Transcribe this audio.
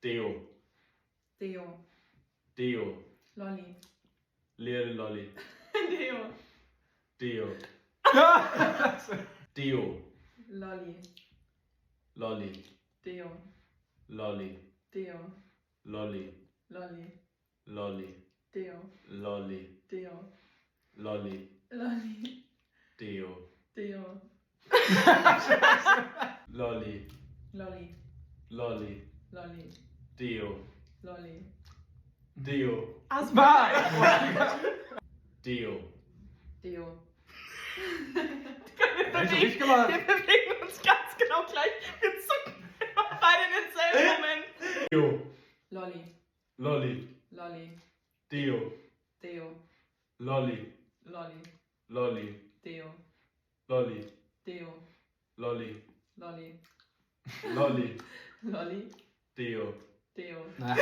Deo. Deo. Deo. Lolli. Lille Lolli. Deo. Deo. Deo. Lolli. Lolli. Deo. Lolli. Deo. Lolli. Lolli. Lolli. Deo. Lolli. Deo. Lolli. Lolli. Deo. Deo. Lolli. Lolli. Lolli. Lolli. Deo. Lolli. Deo. Was war? Deo. Deo. Hast du richtig gemacht? Wir bewegen uns ganz genau gleich. Wir zucken beide in denselben Moment. Deo. Lolli. Lolli. Lolli. Deo. Deo. Lolli. Lolli. Lolli. Deo. Lolli. Deo. Lolli. Lolli. Lolli. Lolli. Deo. Deo. Nein.